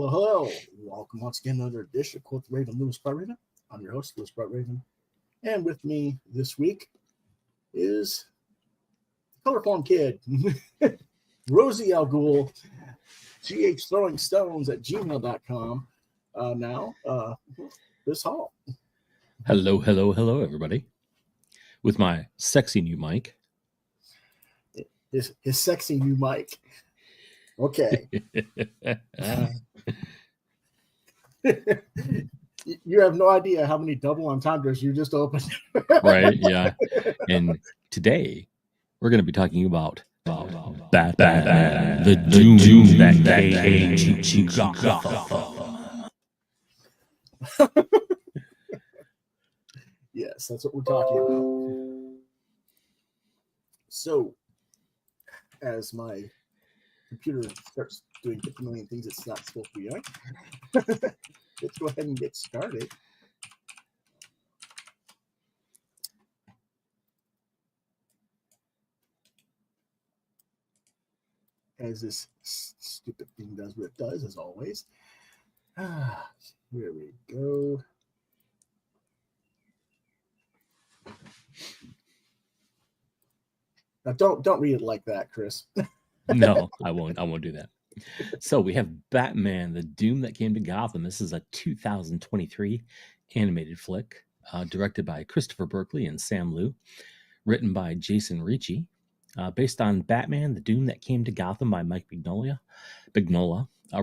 Hello. Welcome once again to another edition of Quoth Raven, Lewis Bart Raven. I'm your host, Lewis Bart Raven. And with me this week is Colorform Kid, Rosie Al Ghul, ghthrowingstones@gmail.com. This Hall. Hello, everybody. With my sexy new mic. His sexy new mic. Okay. You have no idea how many double entendres you just opened. Right, yeah. And today, we're going to be talking about Batman, the Doom that came to Gotham. Yes, that's what we're talking about. So, as my computer starts doing 50 million things it's not supposed to be doing, let's go ahead and get started. As this stupid thing does what it does, as always. Here we go. Now, don't read it like that, Chris. No, I won't do that. So we have Batman, the Doom that came to Gotham. This is a 2023 animated flick, directed by Christopher Berkeley and Sam Liu, written by Jason Ricci, based on Batman, the Doom that came to Gotham by Mike Mignola,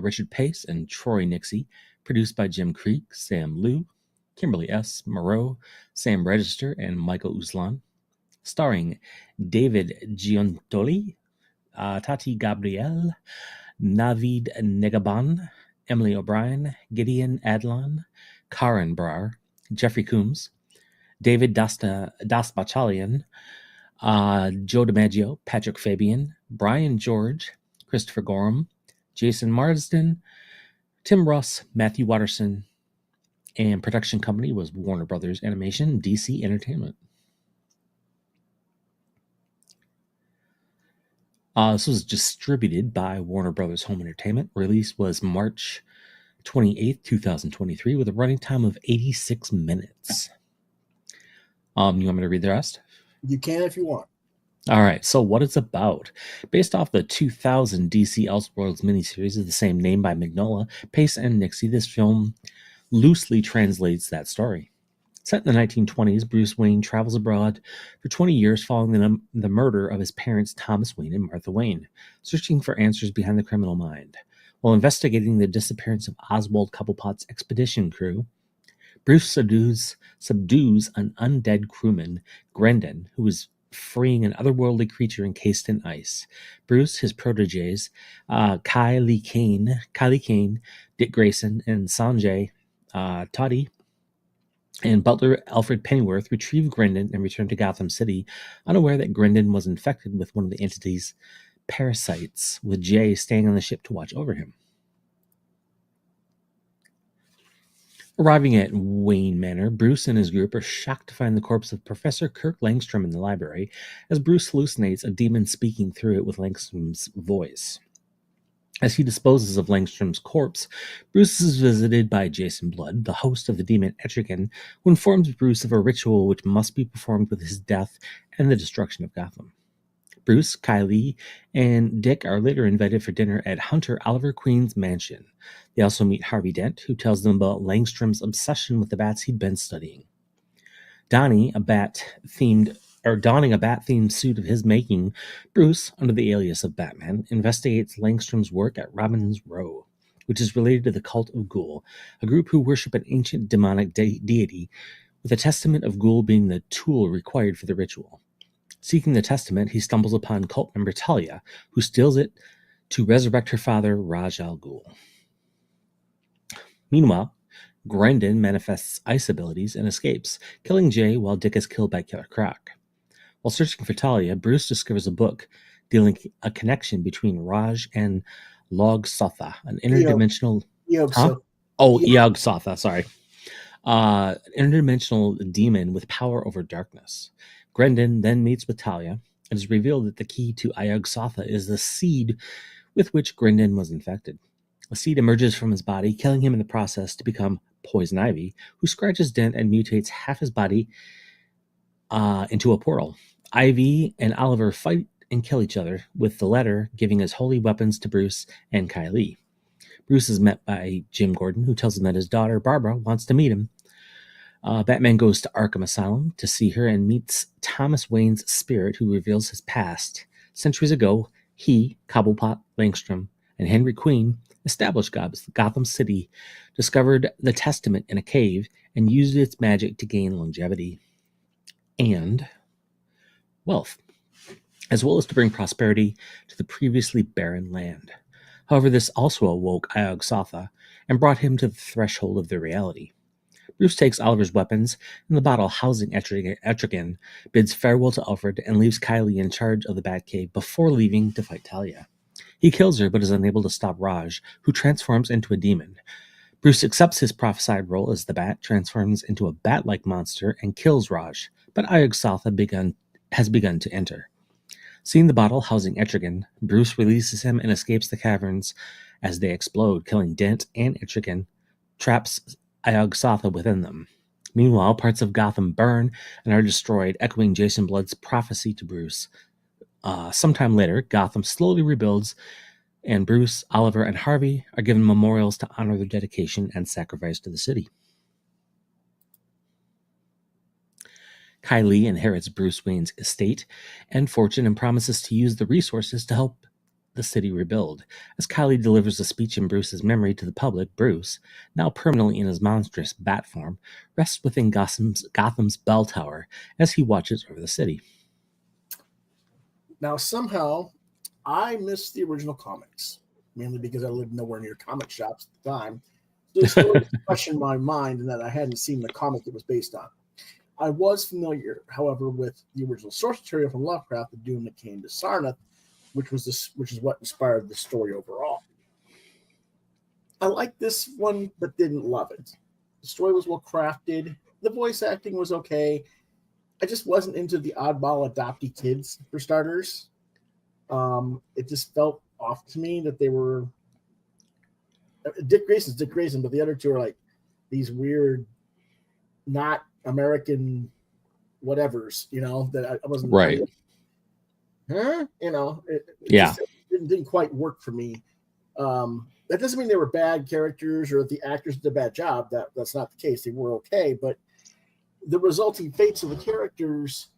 Richard Pace, and Troy Nixie, produced by Jim Creek, Sam Liu, Kimberly S. Moreau, Sam Register, and Michael Uslan, starring David Giuntoli, Tati Gabrielle, Navid Negaban, Emily O'Brien, Gideon Adlon, Karen Brar, Jeffrey Coombs, David Dasbachalian, Joe DiMaggio, Patrick Fabian, Brian George, Christopher Gorham, Jason Marsden, Tim Russ, Matthew Watterson, and production company was Warner Brothers Animation, DC Entertainment. This was distributed by Warner Brothers Home Entertainment. Release was March 28th, 2023, with a running time of 86 minutes. You want me to read the rest? You can if you want. All right, so what it's about. Based off the 2000 DC Elseworlds miniseries of the same name by Mignola, Pace, and Nixie, this film loosely translates that story. Set in the 1920s, Bruce Wayne travels abroad for 20 years following the murder of his parents Thomas Wayne and Martha Wayne, searching for answers behind the criminal mind. While investigating the disappearance of Oswald Cobblepot's expedition crew, Bruce subdues an undead crewman, Grendon, who is freeing an otherworldly creature encased in ice. Bruce, his protégés, Kylie Kane, Dick Grayson, and Sanjay Toddy, and butler Alfred Pennyworth retrieve Grendon and return to Gotham City, unaware that Grendon was infected with one of the entity's parasites, with Jay staying on the ship to watch over him. Arriving at Wayne Manor, Bruce and his group are shocked to find the corpse of Professor Kirk Langstrom in the library, as Bruce hallucinates a demon speaking through it with Langstrom's voice. As he disposes of Langstrom's corpse, Bruce is visited by Jason Blood, the host of the demon Etrigan, who informs Bruce of a ritual which must be performed with his death and the destruction of Gotham. Bruce, Kylie, and Dick are later invited for dinner at Hunter Oliver Queen's mansion. They also meet Harvey Dent, who tells them about Langstrom's obsession with the bats he'd been studying. Donning a bat-themed suit of his making, Bruce, under the alias of Batman, investigates Langstrom's work at Robin's Row, which is related to the cult of Ghul, a group who worship an ancient demonic deity, with a testament of Ghul being the tool required for the ritual. Seeking the testament, he stumbles upon cult member Talia, who steals it to resurrect her father, Raj Al Ghul. Meanwhile, Grendon manifests ice abilities and escapes, killing Jay while Dick is killed by Killer Croc. While searching for Talia, Bruce discovers a book dealing a connection between Raj and Log Sotha, an interdimensional... Yog Sotha, sorry. An interdimensional demon with power over darkness. Grendon then meets with Talia. It is revealed that the key to Yog Sotha is the seed with which Grendon was infected. A seed emerges from his body, killing him in the process to become Poison Ivy, who scratches Dent and mutates half his body into a portal. Ivy and Oliver fight and kill each other, with the latter giving his holy weapons to Bruce and Kylie. Bruce is met by Jim Gordon, who tells him that his daughter, Barbara, wants to meet him. Batman goes to Arkham Asylum to see her and meets Thomas Wayne's spirit, who reveals his past. Centuries ago, he, Cobblepot Langstrom, and Henry Queen established Gotham City, discovered the Testament in a cave, and used its magic to gain longevity and wealth, as well as to bring prosperity to the previously barren land. However, this also awoke Iog Sotha and brought him to the threshold of their reality. Bruce takes Oliver's weapons, and the bottle housing Etrigan bids farewell to Alfred and leaves Kylie in charge of the Batcave before leaving to fight Talia. He kills her but is unable to stop Raj, who transforms into a demon. Bruce accepts his prophesied role as the Bat, transforms into a bat-like monster, and kills Raj, but Iog Sotha has begun to enter. Seeing the bottle housing Etrigan, Bruce releases him and escapes the caverns as they explode, killing Dent and Etrigan, traps Iog Sotha within them. Meanwhile, parts of Gotham burn and are destroyed, echoing Jason Blood's prophecy to Bruce. Sometime later, Gotham slowly rebuilds, and Bruce, Oliver, and Harvey are given memorials to honor their dedication and sacrifice to the city. Kylie inherits Bruce Wayne's estate and fortune and promises to use the resources to help the city rebuild. As Kylie delivers a speech in Bruce's memory to the public, Bruce, now permanently in his monstrous bat form, rests within Gotham's bell tower as he watches over the city. Now, somehow, I missed the original comics, mainly because I lived nowhere near comic shops at the time. So the story was fresh in my mind, and that I hadn't seen the comic it was based on. I was familiar, however, with the original source material from Lovecraft, The Doom That Came to Sarnath, which is what inspired the story overall. I liked this one, but didn't love it. The story was well crafted. The voice acting was okay. I just wasn't into the oddball adoptee kids, for starters. It just felt off to me that they were Dick Grayson, but the other two are like these weird, not American whatevers, that I wasn't right. Just didn't quite work for me. That doesn't mean they were bad characters or the actors did a bad job. That's not the case. They were okay, but the resulting fates of the characters,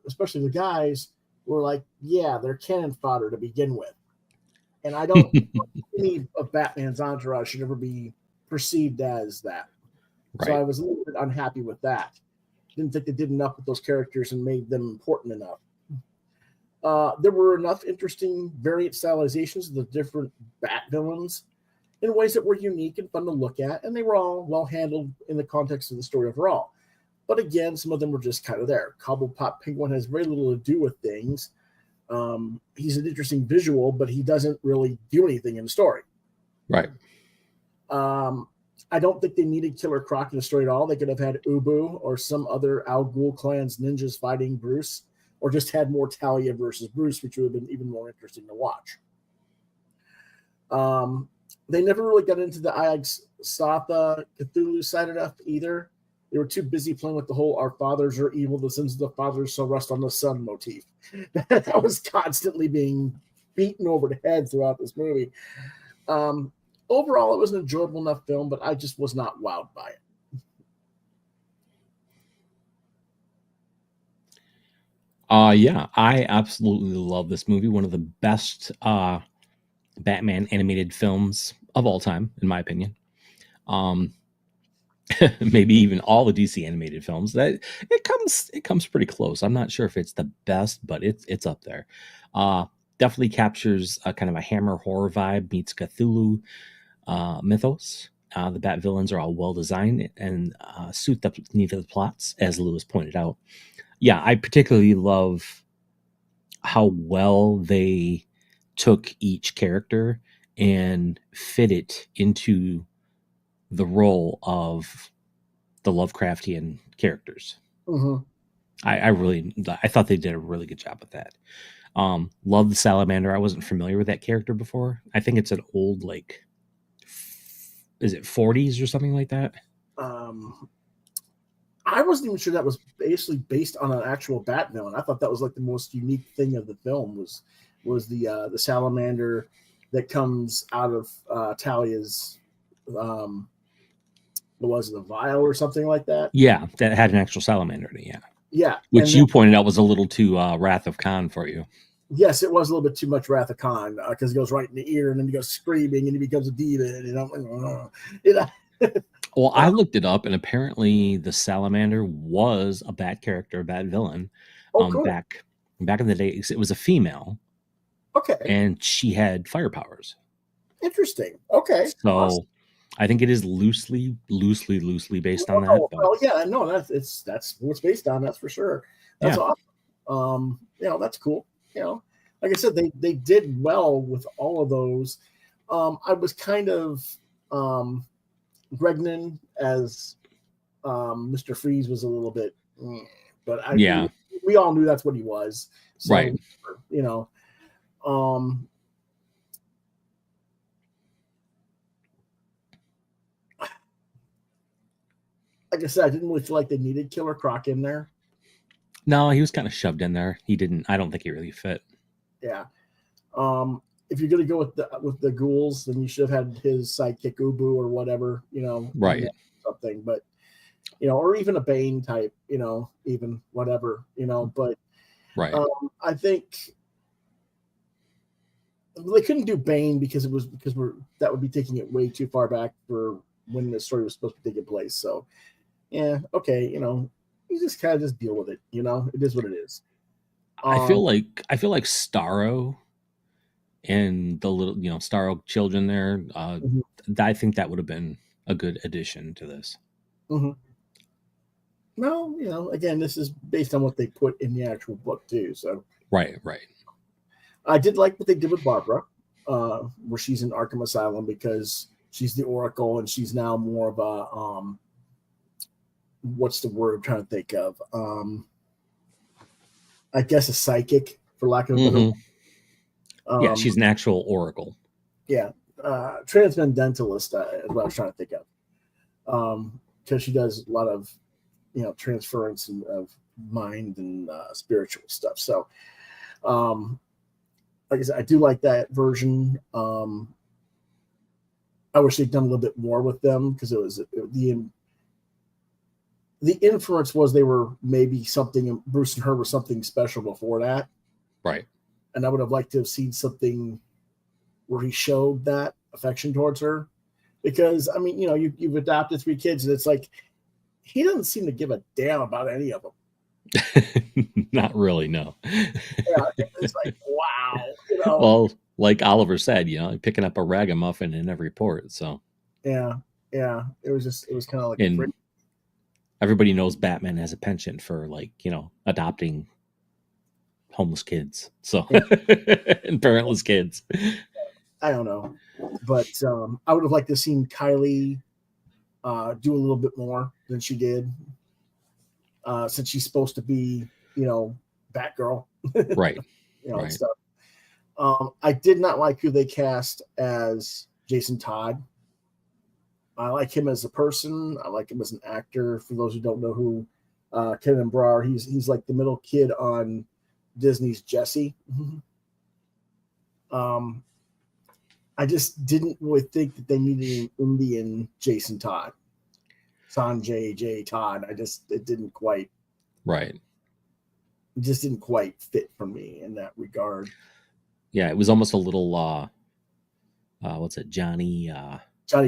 especially the guys, were like, yeah, they're cannon fodder to begin with. And I don't think any of Batman's entourage should ever be perceived as that. Right. So I was a little bit unhappy with that. Didn't think they did enough with those characters and made them important enough. There were enough interesting variant stylizations of the different Bat villains in ways that were unique and fun to look at, and they were all well handled in the context of the story overall. But again, some of them were just kind of there. Cobblepot Penguin has very little to do with things. He's an interesting visual, but he doesn't really do anything in the story. Right. I don't think they needed Killer Croc in the story at all. They could have had Ubu or some other Al Ghul clan's ninjas fighting Bruce, or just had more Talia versus Bruce, which would have been even more interesting to watch. They never really got into the Iog Sotha Cthulhu side enough either. They were too busy playing with the whole "our fathers are evil, the sins of the fathers shall rest on the son" motif. That was constantly being beaten over the head throughout this movie. Overall, it was an enjoyable enough film, but I just was not wowed by it. Yeah, I absolutely love this movie. One of the best Batman animated films of all time, in my opinion. Maybe even all the DC animated films. That it comes pretty close. I'm not sure if it's the best, but it's up there. Definitely captures a kind of a Hammer horror vibe meets Cthulhu mythos. The Bat villains are all well designed and suit the need of the plots, as Lewis pointed out. Yeah, I particularly love how well they took each character and fit it into the role of the Lovecraftian characters. Mm-hmm. I thought they did a really good job with that. Love the Salamander. I wasn't familiar with that character before. I think it's an old is it 40s or something like that? I wasn't even sure that was basically based on an actual Bat villain. I thought that was like the most unique thing of the film was the salamander that comes out of Talia's what was it, the vial or something like that. Yeah, that had an actual salamander in it. Yeah, Yeah, which and you then, pointed out was a little too Wrath of Khan for you. yes, it was a little bit too much Wrath of Khan because he goes right in the ear and then he goes screaming and he becomes a demon. You know, you know. Well, I looked it up, and apparently the salamander was a Bat character, a Bat villain. Oh, cool. Back in the day, it was a female, Okay, and she had fire powers. interesting. Okay, So awesome. I think it is loosely based on that. Oh, But well, yeah, no, that's what it's based on. That's for sure. That's yeah, awesome. That's cool. Like I said, they did well with all of those. I was kind of Bregnan as Mr. Freeze was a little bit, but yeah, we all knew that's what he was. So, right. you know, um, like I said, I didn't really feel like they needed Killer Croc in there. No, he was kind of shoved in there. He didn't. I don't think he really fit. Yeah. If you're gonna go with the ghouls, then you should have had his sidekick Ubu or whatever, Right. Something, but or even a Bane type, even whatever, but Right. I think they couldn't do Bane because that would be taking it way too far back for when the story was supposed to be taking place. So yeah, okay, you just kind of just deal with it, it is what it is. I feel like Starro and the little Starro children there. Mhm. I think that would have been a good addition to this. Mm-hmm. No, again, this is based on what they put in the actual book too. So Right. I did like what they did with Barbara, where she's in Arkham Asylum because she's the Oracle and she's now more of a what's the word I'm trying to think of? I guess a psychic, for lack of a better word. Yeah, she's an actual oracle. Yeah, transcendentalist is what I was trying to think of. Because she does a lot of transference of mind and spiritual stuff. So, like I said, I do like that version. I wish they'd done a little bit more with them because the inference was they were maybe something. Bruce and her were something special before that, Right. and I would have liked to have seen something where he showed that affection towards her. Because I mean, you've adopted 3 kids, and it's like he doesn't seem to give a damn about any of them. Not really, no. Yeah, it's like wow, Well, like Oliver said, picking up a ragamuffin in every port. So yeah, it was kind of like and everybody knows Batman has a penchant for adopting homeless kids, so and parentless kids. I don't know, but I would have liked to have seen Kylie do a little bit more than she did, since she's supposed to be, Batgirl, Right. And Right. stuff. I did not like who they cast as Jason Todd. I like him as a person. I like him as an actor. For those who don't know who Kevin Brar, he's like the middle kid on Disney's Jessie. I just didn't really think that they needed an Indian Jason Todd. Sanjay J. Todd. It didn't quite. Right. It just didn't quite fit for me in that regard. Yeah, it was almost a little what's it, Johnny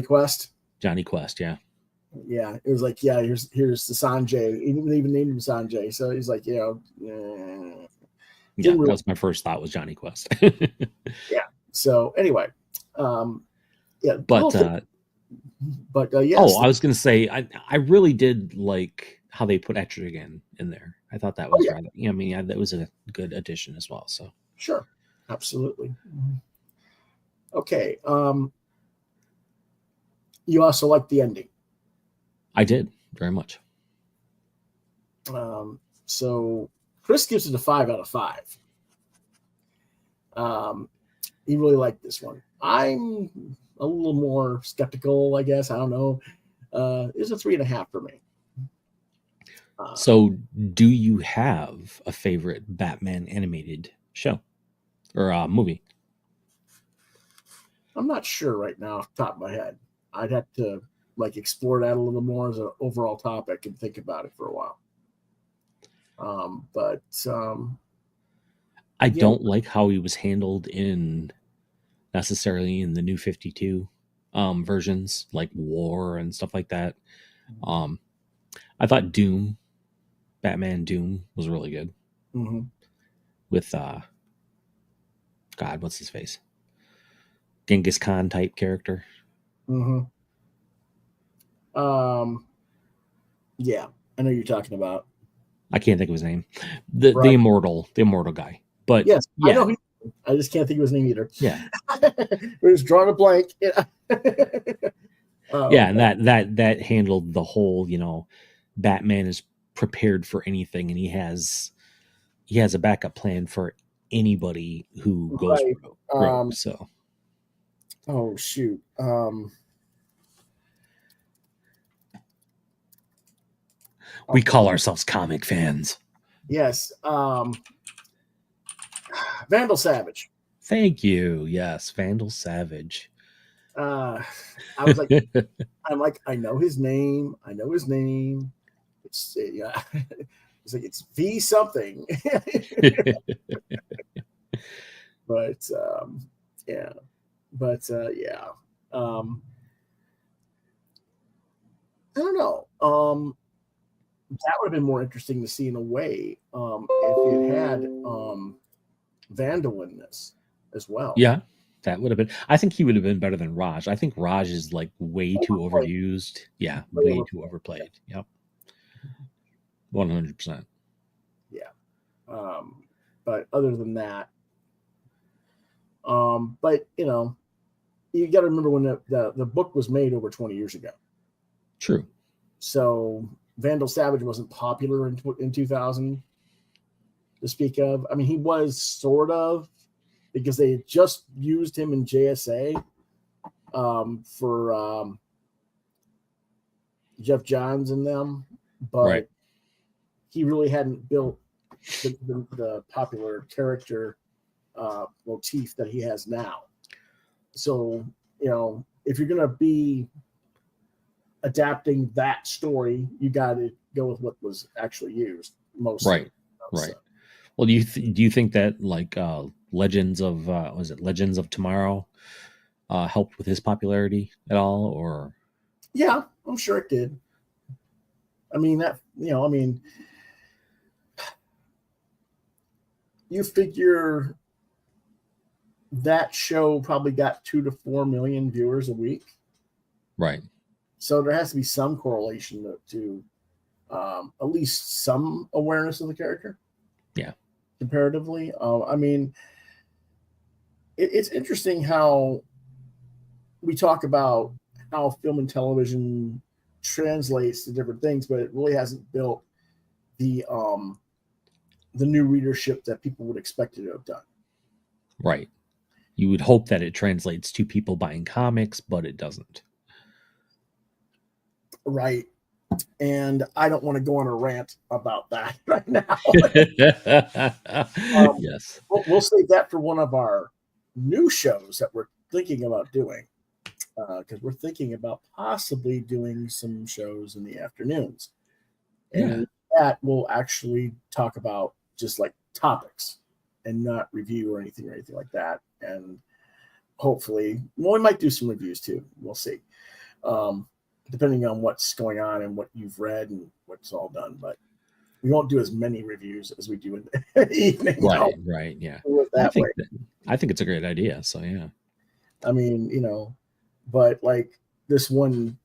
Quest. Johnny Quest, yeah. Yeah, it was like, here's the Sanjay. He didn't even name him Sanjay, so he's like, Yeah, that was my first thought, was Johnny Quest. Yeah. So anyway, yeah, but yes. Oh, I was gonna say I really did like how they put Etrigan in there. I thought that was rather. I mean, that was a good addition as well. So sure, absolutely. Okay. You also liked the ending. I did very much. So Chris gives it a 5 out of 5. He really liked this one. I'm a little more skeptical, I guess. I don't know. It's a 3.5 for me. So, do you have a favorite Batman animated show or movie? I'm not sure right now off the top of my head. I'd have to like explore that a little more as an overall topic and think about it for a while. But I yeah, don't like how he was handled in necessarily in the New 52 versions, like War and stuff like that. Um, I thought Batman Doom was really good mhm, with God, what's his face? Genghis Khan type character. mhm. Um, yeah, I know you're talking about. I can't think of his name. The Right. immortal guy. But Yes, I yeah, know. I just can't think of his name either. yeah, We're just drawing a blank. Yeah. yeah, and Okay. that handled the whole. Batman is prepared for anything, and he has a backup plan for anybody who goes Right. rogue. So Oh shoot. we Okay. call ourselves comic fans. Yes. Vandal Savage. Thank you. Yes, Vandal Savage. Uh, I was like, I know his name. I know his name. It's yeah. It's like it's V something. But yeah. But yeah. Um, I don't know. That would have been more interesting to see in a way if it had Vandal in this as well. Yeah, that would have been. I think he would have been better than Raj. I think Raj is like way too Overplayed. overused. Yeah, Way way too overplayed. overplayed. Yep, 100%. Yeah. Um, but other than that, but you got to remember when the book was made over 20 years ago. True. So Vandal Savage wasn't popular in 2000 to speak of. I mean, he was sort of because they had just used him in JSA for Jeff Johns and them, Right. but he really hadn't built the popular character motif that he has now. So, if you're going to be adapting that story, you got to go with what was actually used mostly. Right. Right. Well, do you think that like Legends of was it Legends of Tomorrow helped with his popularity at all, or Yeah, I'm sure it did. I mean you figure that show probably got 2 to 4 million viewers a week. right? So there has to be some correlation to at least some awareness of the character. Yeah. Comparatively, I mean, it's interesting how we talk about how film and television translates to different things, but it really hasn't built the new readership that people would expect it to have done. Right. You would hope that it translates to people buying comics, but it doesn't. Right. And I don't want to go on a rant about that right now. Yes. We'll save that for one of our new shows that we're thinking about doing, because we're thinking about possibly doing some shows in the afternoons. Yeah. And that we'll actually talk about just like topics and not review or anything like that. And hopefully, we might do some reviews too. We'll see. Depending on what's going on and what you've read and what's all done. But we won't do as many reviews as we do in the evening. Right. Right. Yeah. I That way. think it's a great idea. So yeah. I mean, but like this one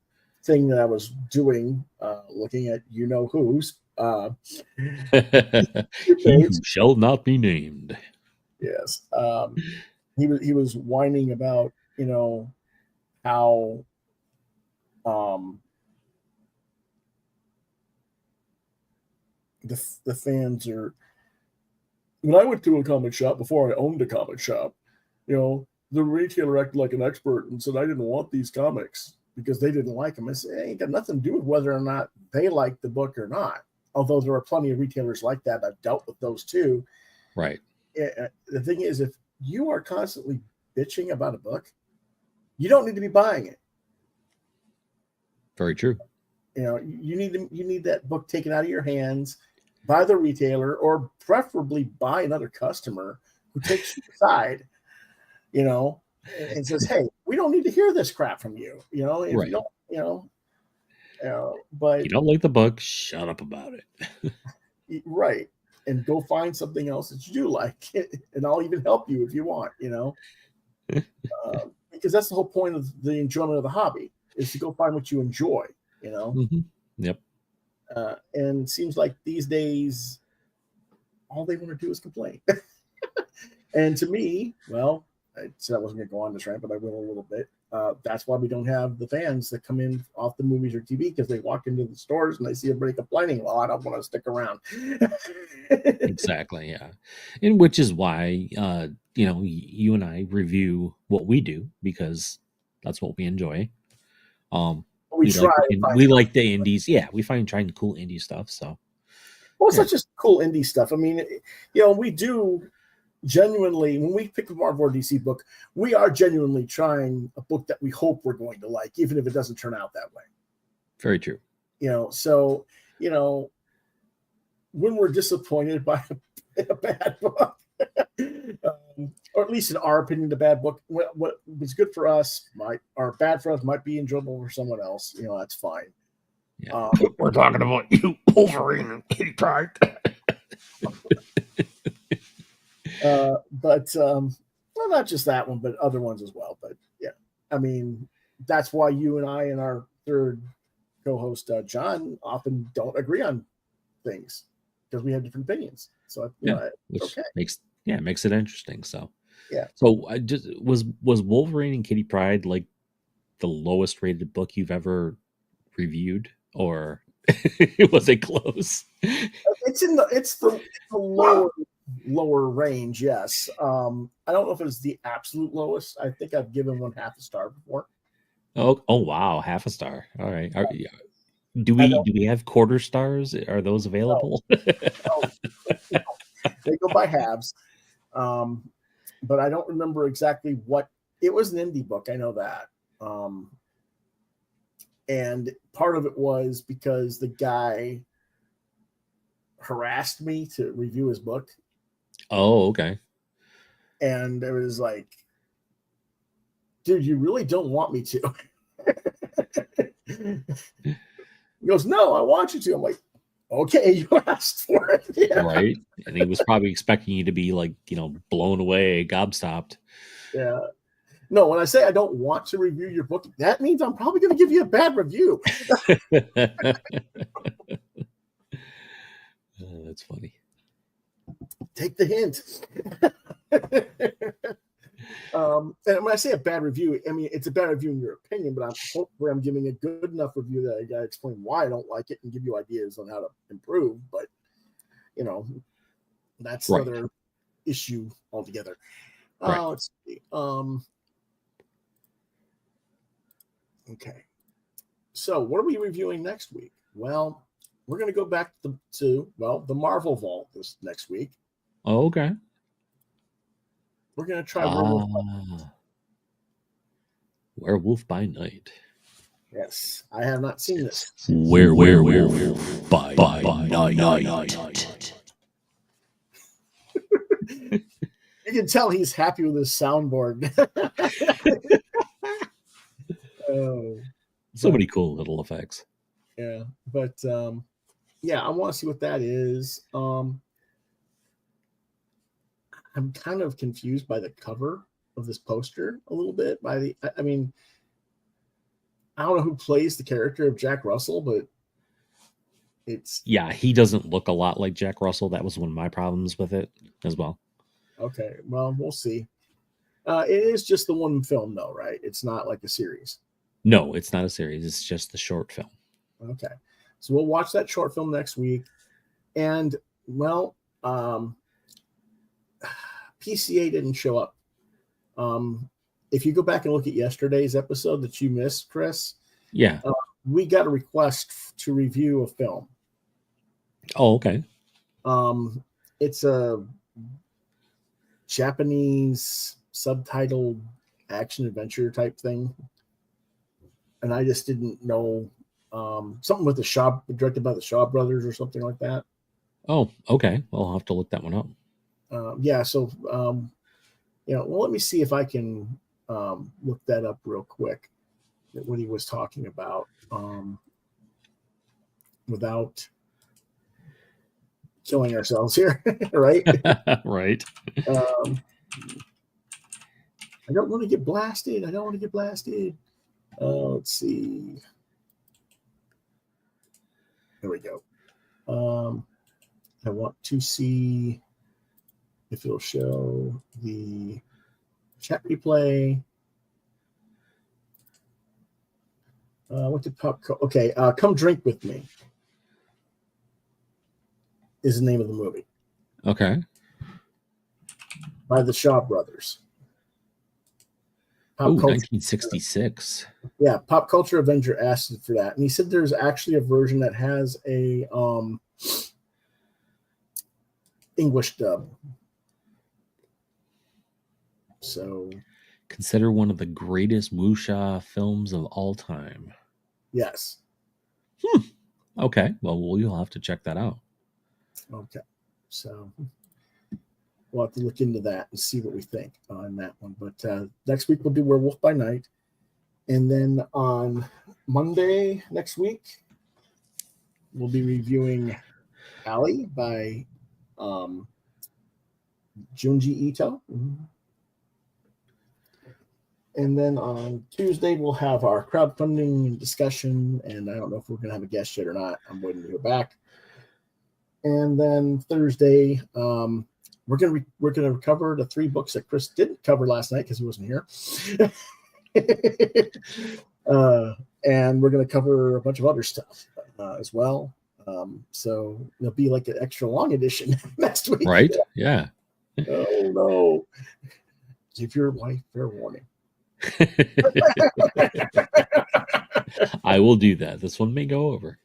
thing that I was doing, looking at who's He who shall not be named. Yes. He was whining about, how the fans are. When I went to a comic shop before I owned a comic shop, the retailer acted like an expert and said I didn't want these comics because they didn't like them. It ain't got nothing to do with whether or not they like the book or not. Although there are plenty of retailers like that. I've dealt with those too. Right. The thing is, if you are constantly bitching about a book, you don't need to be buying it. Very true. You need that book taken out of your hands by the retailer, or preferably by another customer who takes you aside, and says, "Hey, we don't need to hear this crap from you." If Right. you don't, but you don't like the book, shut up about it. Right, and go find something else that you do like, and I'll even help you if you want. Because that's the whole point of the enjoyment of the hobby, is to go find what you enjoy. Mm-hmm. Yep. And it seems like these days, all they want to do is complain. And to me, well, I said I wasn't going to go on this rant, but I will a little bit. That's why we don't have the fans that come in off the movies or TV, because they walk into the stores and they see everybody complaining. Well, I don't want to stick around. Exactly. Yeah. And which is why, you and I review what we do, because that's what we enjoy. We try. We like the indies. Yeah, we trying cool indie stuff. So, well, it's not just cool indie stuff. I mean, we do genuinely, when we pick a Marvel or DC book, we are genuinely trying a book that we hope we're going to like, even if it doesn't turn out that way. Very true. So when we're disappointed by a bad book, or at least in our opinion, the bad book, what was good for us or bad for us might be enjoyable for someone else. That's fine. Yeah. We're talking about you, Wolverine and Kitty Pryde. But well, not just that one, but other ones as well. But yeah, I mean, that's why you and I and our third co-host John often don't agree on things, because we have different opinions. So which okay. makes it interesting. So yeah. So I just was Wolverine and Kitty Pryde like the lowest rated book you've ever reviewed, or was it close? It's the lower range. Yes. I don't know if it's the absolute lowest. I think I've given one half a star before. Oh wow, half a star. All right. Do we have quarter stars? Are those available? No. They go by halves. But I don't remember exactly what it was. An indie book, I know that. And part of it was because the guy harassed me to review his book. Oh, okay. And it was like, dude, you really don't want me to. He goes, no, I want you to. I'm like, okay, you asked for it. Yeah. Right. And he was probably expecting you to be like, blown away, gobstopped. Yeah. No, when I say I don't want to review your book, that means I'm probably going to give you a bad review. That's funny. Take the hint. And when I say a bad review, I mean, it's a bad review in your opinion, but hopefully I'm giving a good enough review that I got to explain why I don't like it and give you ideas on how to improve. But, that's another issue altogether. Right. Let's see. Okay. So what are we reviewing next week? Well, we're going to go back to the Marvel Vault this next week. Oh, okay. We're going to try Werewolf by Night. Yes, I have not seen this. Werewolf by Night. You can tell he's happy with his soundboard. So many cool little effects. Yeah, but I want to see what that is. I'm kind of confused by the cover of this poster a little bit. I mean, I don't know who plays the character of Jack Russell, but he doesn't look a lot like Jack Russell. That was one of my problems with it as well. Okay, well, we'll see. It is just the one film, though, right? It's not like a series. No, it's not a series. It's just the short film. Okay, so we'll watch that short film next week. And, well, PCA didn't show up. if you go back and look at yesterday's episode that you missed, Chris, Yeah. we got a request to review a film. Oh, okay. It's a Japanese subtitled action adventure type thing, and I just didn't know something with the Shaw, directed by the Shaw brothers or something like that. Oh, okay. Well, I'll have to look that one up. Yeah, so well, let me see if I can look that up real quick. What he was talking about without killing ourselves here, right? Right. I don't want to get blasted. Let's see. There we go. I want to see if it'll show the chat replay. What did Pop? Okay, Come Drink With Me is the name of the movie. Okay. By the Shaw brothers. Oh, 1966. Yeah, Pop Culture Avenger asked for that, and he said there's actually a version that has a English dub. So, consider one of the greatest wuxia films of all time. Yes. Okay. Well, you'll have to check that out. Okay. So we'll have to look into that and see what we think on that one. But next week we'll do Werewolf by Night. And then on Monday next week, we'll be reviewing Alley by Junji Ito. And then on Tuesday, we'll have our crowdfunding discussion. And I don't know if we're going to have a guest yet or not. I'm waiting to hear back. And then Thursday, we're gonna cover the 3 books that Chris didn't cover last night because he wasn't here. And we're gonna cover a bunch of other stuff as well. So it'll be like an extra long edition next week. Right? Yeah. Oh no! Give your wife fair warning. I will do that. This one may go over.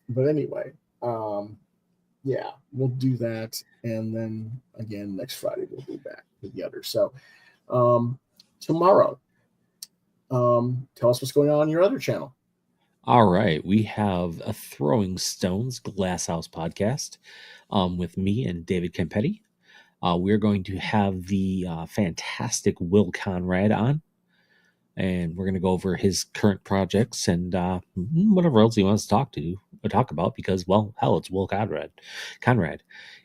But anyway, yeah, we'll do that, and then again next Friday we'll be back with the others. So tomorrow, tell us what's going on your other channel. All right, we have a Throwing Stones Glass House podcast with me and David Campetti. We're going to have the fantastic Will Conrad on, and we're going to go over his current projects and whatever else he wants to talk about, because, well, hell, it's Will Conrad.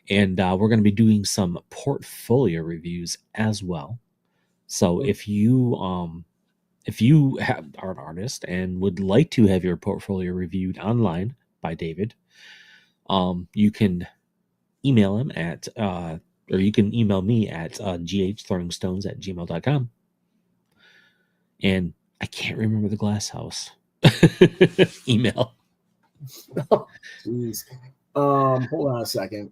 And we're going to be doing some portfolio reviews as well. So if you are an artist and would like to have your portfolio reviewed online by David, you can email him at or you can email me at ghthrowingstones@gmail.com. And I can't remember the Glass House email. Oh, jeez. Hold on a second.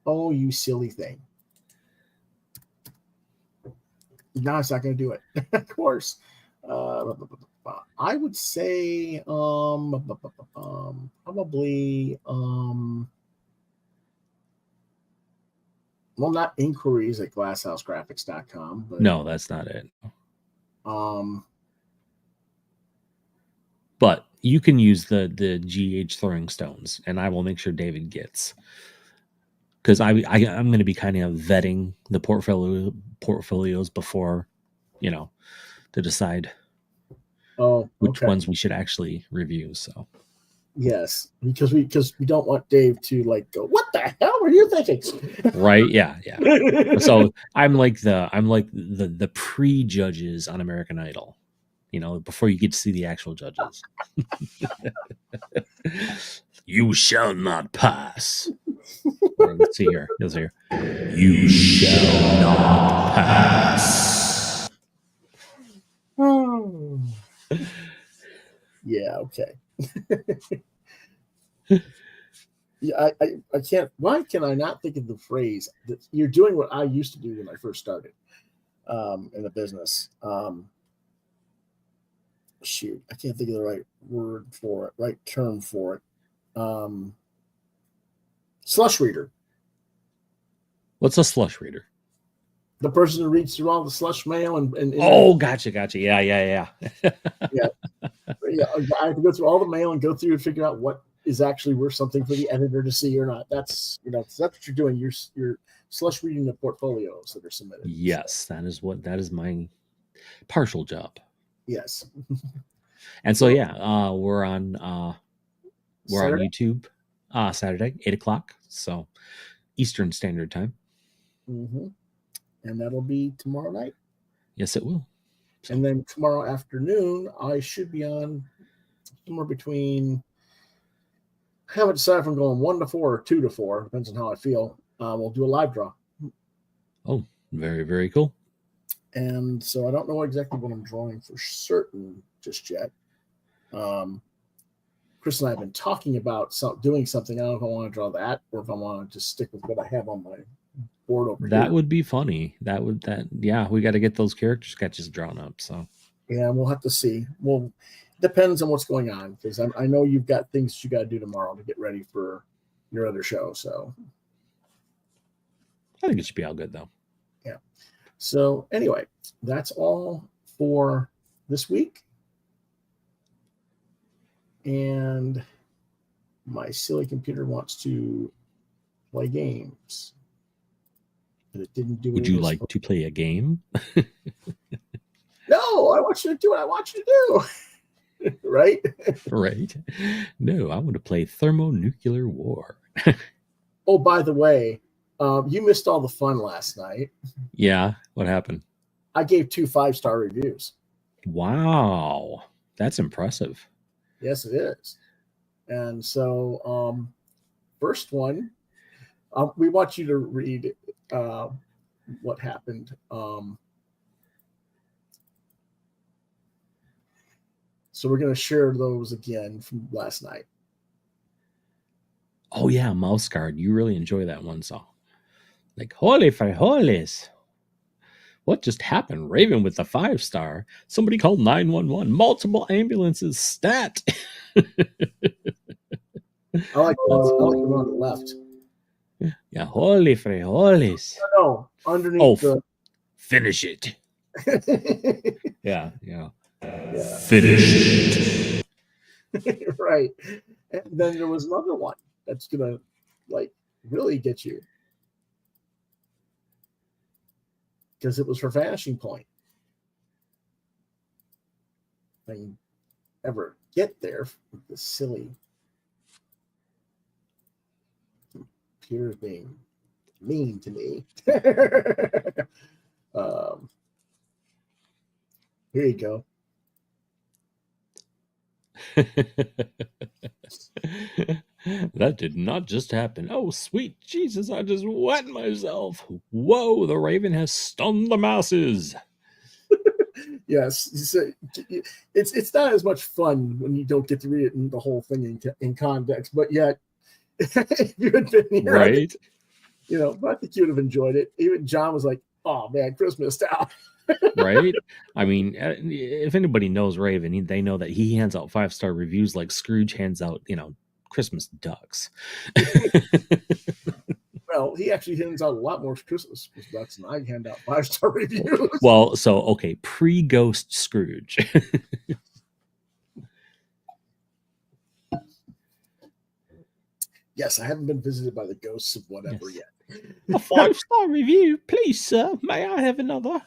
Oh, you silly thing. No, it's not going to do it. Of course. I would say probably well, not inquiries at glasshousegraphics.com, but No, that's not it. But you can use the GH Throwing Stones, and I will make sure David gets, because I'm going to be kind of vetting the portfolios before, to decide which ones we should actually review. So yes, because we don't want Dave to go, what the hell were you thinking? Right? Yeah. So I'm like the pre-judges on American Idol, before you get to see the actual judges. You shall not pass. Let's see here. You shall not pass. Yeah, okay. Yeah, I can't. Why can I not think of the phrase that you're doing what I used to do when I first started in the business? Shoot, I can't think of the right word for it, right term for it. Slush reader. What's a slush reader? The person who reads through all the slush mail and Oh, gotcha. Yeah. yeah, I have to go through all the mail and go through and figure out what is actually worth something for the editor to see or not. That's that's what you're doing. You're slush reading the portfolios that are submitted. Yes, that is my partial job. Yes. And so yeah, we're on Saturday? YouTube Saturday, 8:00, so Eastern Standard Time. Mm-hmm. And that'll be tomorrow night. Yes, it will. So. And then tomorrow afternoon, I should be on somewhere between. I haven't decided if I'm going 1 to 4 or 2 to 4. Depends on how I feel. We'll do a live draw. Oh, very, very cool. And so I don't know exactly what I'm drawing for certain just yet. Chris and I have been talking about doing something. I don't know if I want to draw that or if I want to just stick with what I have on my board over here. That would be funny. Yeah, we got to get those character sketches drawn up. So yeah, we'll have to see. Well, depends on what's going on because I know you've got things you got to do tomorrow to get ready for your other show. So I think it should be all good though. Yeah. So anyway, that's all for this week. And my silly computer wants to play games. But it didn't do it. Would you like to play a game? No, I want you to do what I want you to do. Right? Right. No, I want to play thermonuclear war. Oh, by the way, you missed all the fun last night. Yeah. What happened? I gave 2 5-star reviews. Wow. That's impressive. Yes, it is. And so, first one, we want you to read what happened. So we're going to share those again from last night. Oh, yeah, Mouse Guard. You really enjoy that one song. Like, holy frijoles. What just happened? Raven with the 5-star. Somebody called 911. Multiple ambulances. Stat. I like the one on the left. Yeah, holy frijoles. No, underneath the... Finish it. Yeah. Finish it. Right. And then there was another one that's going to, really get you. Because it was her vanishing point. I can ever get there with this silly computer being mean to me. Here you go. That did not just happen. Oh, sweet Jesus, I just wet myself. Whoa, the Raven has stunned the masses. Yes, it's not as much fun when you don't get to read it in the whole thing in context, but yet, if you had been here, right? I think you would have enjoyed it. Even John was like, "Oh man, Chris missed out." Right? I mean, if anybody knows Raven, they know that he hands out 5-star reviews like Scrooge hands out, Christmas ducks. Well, he actually hands out a lot more Christmas ducks than I hand out 5-star reviews. Well, so, okay, pre-Ghost Scrooge. Yes, I haven't been visited by the ghosts of whatever yet. A 5-star review, please, sir. May I have another?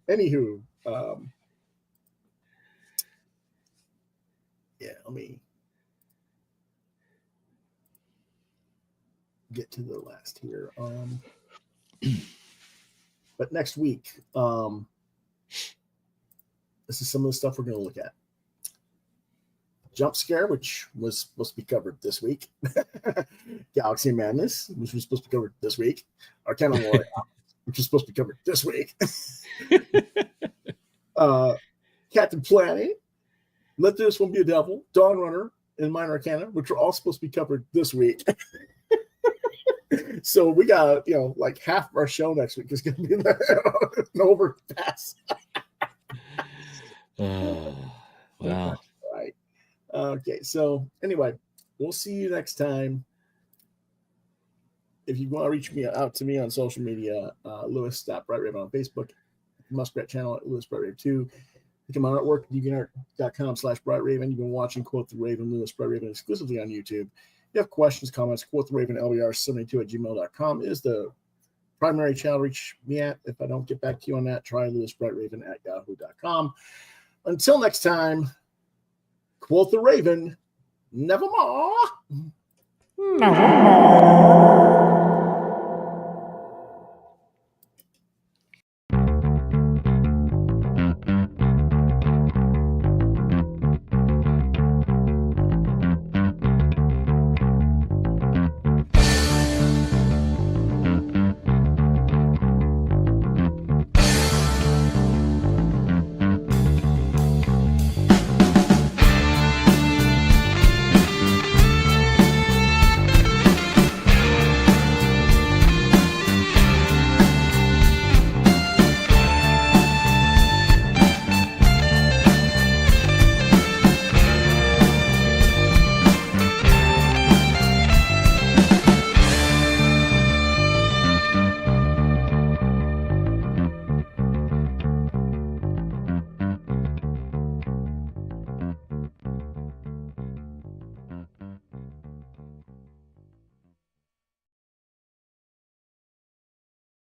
Anywho, let me get to the last here. But next week, this is some of the stuff we're going to look at. Jump Scare, which was supposed to be covered this week. Galaxy Madness, which was supposed to be covered this week. Arcana Warrior, which was supposed to be covered this week. Captain Planet, Let This One Be a Devil, Dawn Runner, in Minor Arcana, which are all supposed to be covered this week. So we got, like half of our show next week is going to be an overpass. Wow. Right. Okay. So anyway, we'll see you next time. If you want to reach out to me on social media, Lewis.BrightRaven on Facebook, Muskrat channel at LewisBrightRaven 2. Come on artwork, deviantart.com/BrightRaven. You've been watching Quoth the Raven, Lewis Bright Raven exclusively on YouTube. If you have questions, comments, quothravenlbr72@gmail.com is the primary channel to reach me at. If I don't get back to you on that, try lewisbrightraven@yahoo.com. Until next time, Quoth the Raven, nevermore. Nevermore.